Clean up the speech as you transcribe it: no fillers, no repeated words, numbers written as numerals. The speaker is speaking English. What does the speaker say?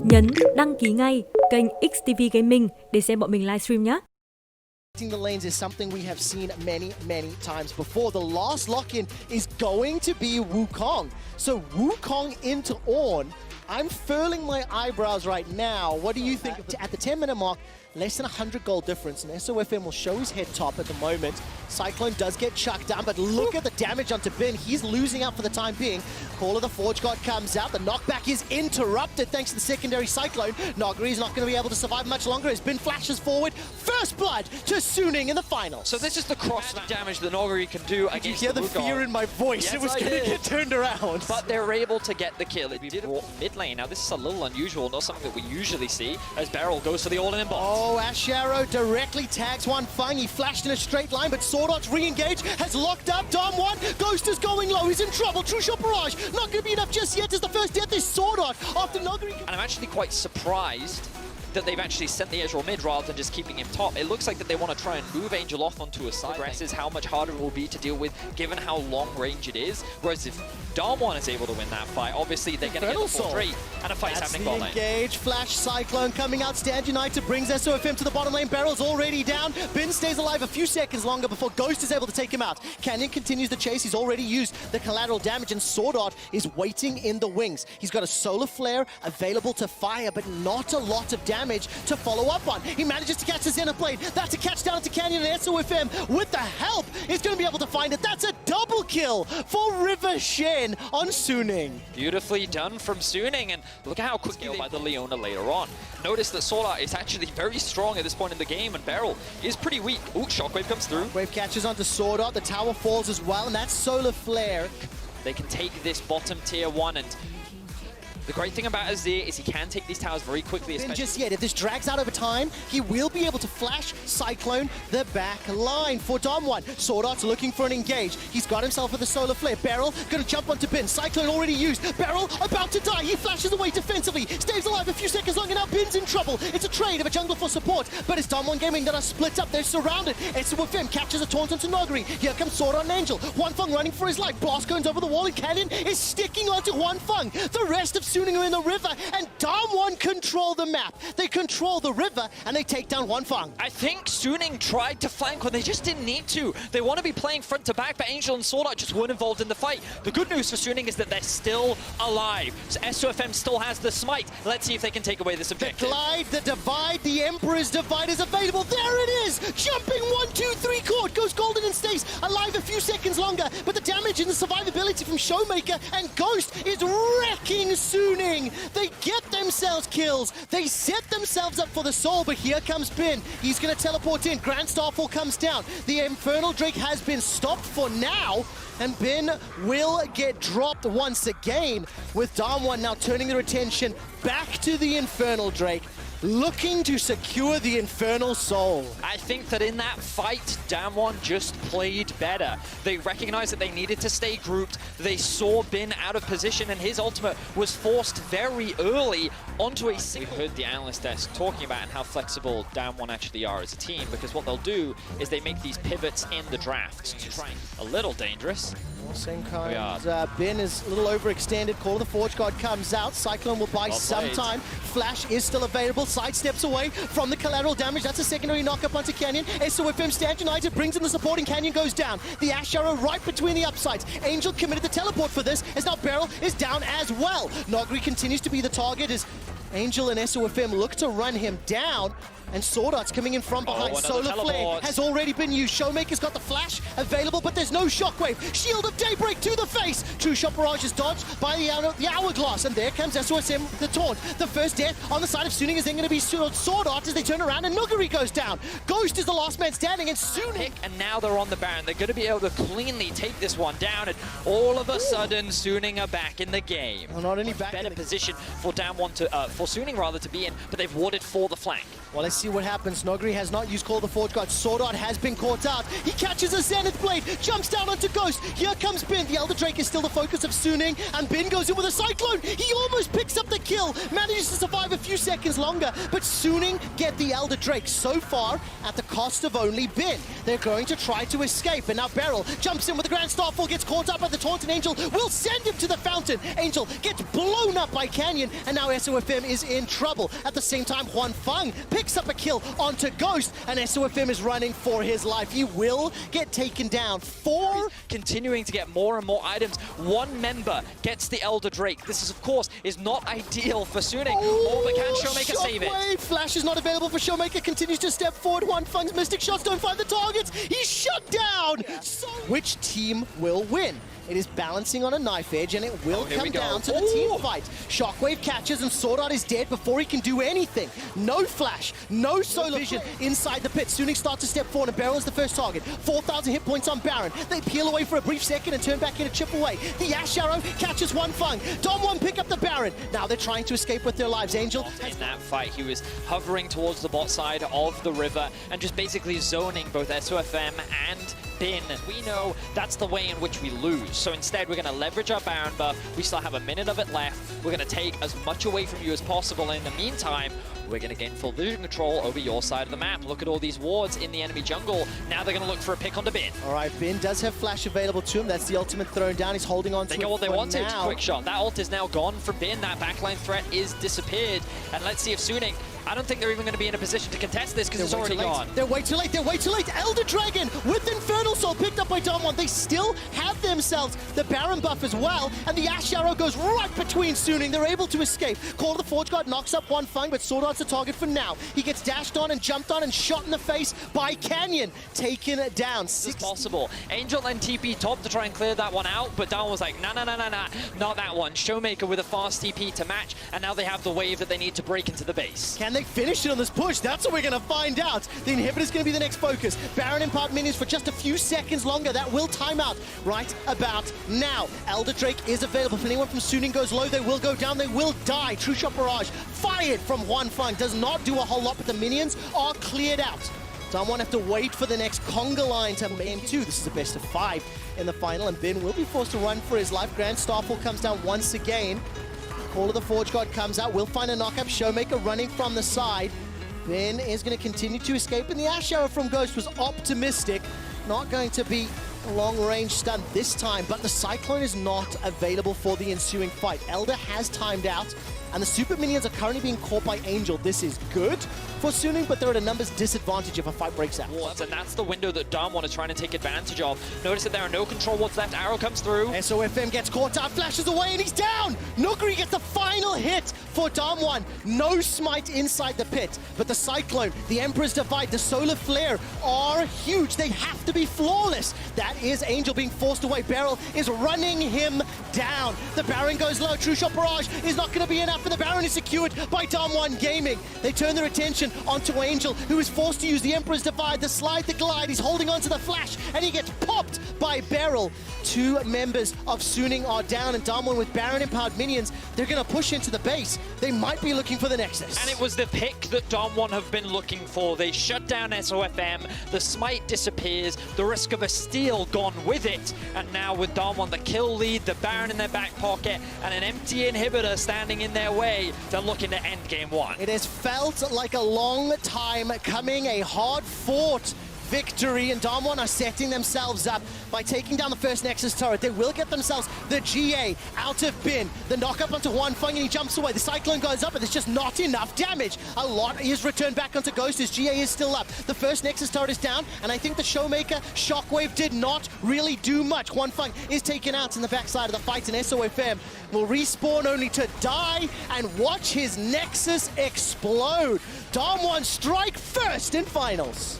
Nhấn đăng ký ngay kênh XTV Gaming để xem bọn mình livestream nhé. The lanes is something we have seen many times before. The last lock-in is going to be Wukong. So Wukong into Ornn. I'm furling my eyebrows right now. What do you think? At the 10-minute mark, less than 100 gold difference, and SOFM will show his head top at the moment. Cyclone does get chucked down, but look at the damage onto Bin. He's losing out for the time being. Call of the Forge God comes out. The knockback is interrupted thanks to the secondary Cyclone. Nogri is not going to be able to survive much longer as Bin flashes forward. First blood to Suning in the finals. So this is the cross damage that Nogri can do against you hear the fear in my voice? Yes, it was going to get turned around. But they're able to get the kill. It did mid lane. Now this is a little unusual, not something that we usually see, as Beryl goes for the all-in bot. Oh, Ash Arrow directly tags Wanfeng. He flashed in a straight line, but Sword Art's re-engage has locked up Dom1. Ghost is going low. He's in trouble. True Shot Barrage not going to be enough just yet as the first death is Sword Art after Nogri. And I'm actually quite surprised that they've actually sent the Ezreal mid rather than just keeping him top. It looks like that they want to try and move Angel off onto a side. Is how much harder it will be to deal with given how long range it is. Whereas if Dom1 is able to win that fight, obviously they're going to get the full 3 and a fight's happening bot lane. Engage, Flash Cyclone coming out. Stand United brings SOFM to the bottom lane. Barrel's already down. Bin stays alive a few seconds longer before Ghost is able to take him out. Canyon continues the chase. He's already used the collateral damage, and Sword Art is waiting in the wings. He's got a solar flare available to fire, but not a lot of damage to follow up on. He manages to catch the Xenoblade. That's a catch down to Canyon, and SOFM with the help is going to be able to find it. That's a double kill for River Shen on Suning. Beautifully done from Suning, and look at how quickly by the Leona later on. Notice that Sword Art is actually very strong at this point in the game, and Beryl is pretty weak. Ooh, Shockwave comes through. Wave catches onto Sword Art. The tower falls as well, and that's solar flare. They can take this bottom tier 1, and the great thing about Azir is he can take these towers very quickly. Just yet, if this drags out over time, he will be able to flash Cyclone the back line for Dom1. Sword Art's looking for an engage. He's got himself with a solar flare. Beryl gonna jump onto Bin. Cyclone already used. Beryl about to die. He flashes away defensively. Stays alive a few seconds longer. Now Bin's in trouble. It's a trade of a jungler for support, but it's Dom1 Gaming that are split up. They're surrounded. SOFM catches a taunt onto Nogri. Here comes Sword Art and Angel. Wanfeng running for his life. Blast goes over the wall, and Canyon is sticking onto Wanfeng. The rest of Suning are in the river, and Dom1 control the map. They control the river, and they take down Wanfeng. I think Suning tried to flank when they just didn't need to. They want to be playing front to back, but Angel and Sword Art just weren't involved in the fight. The good news for Suning is that they're still alive. So SOFM still has the smite. Let's see if they can take away this objective. The glide, the divide, the Emperor's divide is available. There it is! Jumping 1, 2, 3 chord. Goes golden and stays alive a few seconds longer, but the damage and the survivability from Showmaker and Ghost is wrecking Suning. They get themselves kills. They set themselves up for the soul, but here comes Bin. He's going to teleport in. Grand Starfall comes down. The Infernal Drake has been stopped for now, and Bin will get dropped once again, with Dom1 now turning their attention back to the Infernal Drake, looking to secure the Infernal Soul. I think that in that fight, Dom1 just played better. They recognized that they needed to stay grouped. They saw Bin out of position, and his ultimate was forced very early onto a single. We heard the analyst desk talking about how flexible Dom1 actually are as a team, because what they'll do is they make these pivots in the draft to try. A little dangerous. Same kind. Bin is a little overextended. Call of the Forge God comes out. Cyclone will buy some time. Flash is still available. Side steps away from the collateral damage. That's a secondary knock-up onto Canyon. SOFM Stand United brings in the supporting. Canyon goes down. The Ash Arrow right between the upsides. Angel committed the teleport for this, as now Beryl is down as well. Nogri continues to be the target as Angel and SOFM look to run him down. And Sword Art's coming in from behind. Solar Flare has already been used. Showmaker's got the flash available, but there's no shockwave. Shield of Daybreak to the face. True Shot Barrage is dodged by the Hourglass, and there comes SOSM, the taunt. The first death on the side of Suning is then going to be Sword Art as they turn around, and Nuguri goes down. Ghost is the last man standing, and Suning... And now they're on the Baron. They're going to be able to cleanly take this one down, and all of a sudden, Suning are back in the game. Well, not only back better position for Dom1 to, for Suning rather to be in, but they've warded for the flank. Well, see what happens. Nogri has not used Call of the Forge God. Sword Art has been caught out. He catches a Zenith Blade, jumps down onto Ghost. Here comes Bin. The Elder Drake is still the focus of Suning, and Bin goes in with a Cyclone. He almost picks up the kill, manages to survive a few seconds longer, but Suning get the Elder Drake so far at the cost of only Bin. They're going to try to escape, and now Beryl jumps in with the Grand Starfall, gets caught up by the Taunt, and Angel will send him to the fountain. Angel gets blown up by Canyon, and now SOFM is in trouble. At the same time, Huan Feng picks up a kill onto Ghost, and SOFM is running for his life. He will get taken down. Continuing to get more and more items. One member gets the Elder Drake. This is, of course, is not ideal for Suning. But can Showmaker save it? Flash is not available for Showmaker. Continues to step forward. Huan Feng's Mystic Shots don't find the targets. He's shut down. So which team will win? It is balancing on a knife edge, and it will come down to the team fight. Shockwave catches, and Sword Art is dead before he can do anything. No flash, no solar vision inside the pit. Suning starts to step forward, and Baron is the first target. 4,000 hit points on Baron. They peel away for a brief second and turn back in to chip away. The Ash Arrow catches Huan Feng. Dom1 pick up the Baron. Now they're trying to escape with their lives. Angel in that fight, he was hovering towards the bot side of the river and just basically zoning both SOFM and Bin. We know that's the way in which we lose. So instead, we're going to leverage our Baron buff. We still have a minute of it left. We're going to take as much away from you as possible. In the meantime, we're going to gain full vision control over your side of the map. Look at all these wards in the enemy jungle. Now they're going to look for a pick onto Bin. All right, Bin does have flash available to him. That's the ultimate thrown down. He's holding on to it. They got what they wanted. Now. Quick shot. That ult is now gone for Bin. That backline threat is disappeared. And let's see if Suning, I don't think they're even going to be in a position to contest this because it's already gone. They're way too late. They're way too late. Elder Dragon with Infernal Soul picked up by Dom1. They still have themselves the Baron buff as well, and the Ash Arrow goes right between Suning. They're able to escape. Call of the Forge God knocks up Huan Feng, but Sword Art's the target for now. He gets dashed on and jumped on and shot in the face by Canyon. Taken down. It's possible. Angel and TP top to try and clear that one out, but Down was like, nah, not that one. Showmaker with a fast TP to match, and now they have the wave that they need to break into the base. Can they finish it on this push? That's what we're going to find out. The inhibitor's going to be the next focus. Baron impart minions for just a few seconds longer. That will time out right about now. Elder Drake is available. If anyone from Suning goes low, they will go down. They will die. True Shot Barrage fired from Huan Feng. Does not do a whole lot, but the minions are cleared out. Someone have to wait for the next conga line to game 2. This is a best of 5 in the final, and Bin will be forced to run for his life. Grand Starfall comes down once again. Call of the Forge God comes out. We'll find a knockup. Showmaker running from the side. Bin is going to continue to escape, and the Ash Arrow from Ghost was optimistic. Not going to be a long-range stun this time, but the Cyclone is not available for the ensuing fight. Elder has timed out, and the super minions are currently being caught by Angel. This is good for Suning, but they're at a numbers disadvantage if a fight breaks out. And that's the window that Dom1 is trying to take advantage of. Notice that there are no control wards left. Arrow comes through. SOFM gets caught out, flashes away, and he's down! Nuguri gets the final hit for Dom1. No smite inside the pit, but the Cyclone, the Emperor's Divide, the Solar Flare are huge. They have to be flawless. That is Angel being forced away. Beryl is running him down. The Baron goes low. True Shot Barrage is not going to be enough, and the Baron is secured by Dom1 Gaming. They turn their attention onto Angel, who is forced to use the Emperor's Divide, the slide, the glide. He's holding onto the flash, and he gets popped by Beryl. 2 members of Suning are down, and Dom1 with Baron-empowered minions, they're going to push into the base. They might be looking for the Nexus. And it was the pick that Dom1 have been looking for. They shut down SOFM, the smite disappears, the risk of a steal gone with it, and now with Dom1 the kill lead, the Baron in their back pocket, and an empty inhibitor standing in their way, they're looking to end game 1. It has felt like a long time coming, a hard-fought victory, and Dom1 are setting themselves up by taking down the first Nexus turret. They will get themselves the GA out of Bin. The knock-up onto Huan Feng, and he jumps away. The Cyclone goes up, but there's just not enough damage. A lot is returned back onto Ghost. His GA is still up. The first Nexus turret is down, and I think the Showmaker Shockwave did not really do much. Huan Feng is taken out in the backside of the fight, and SOFM will respawn only to die and watch his Nexus explode. Dom1 strike first in finals.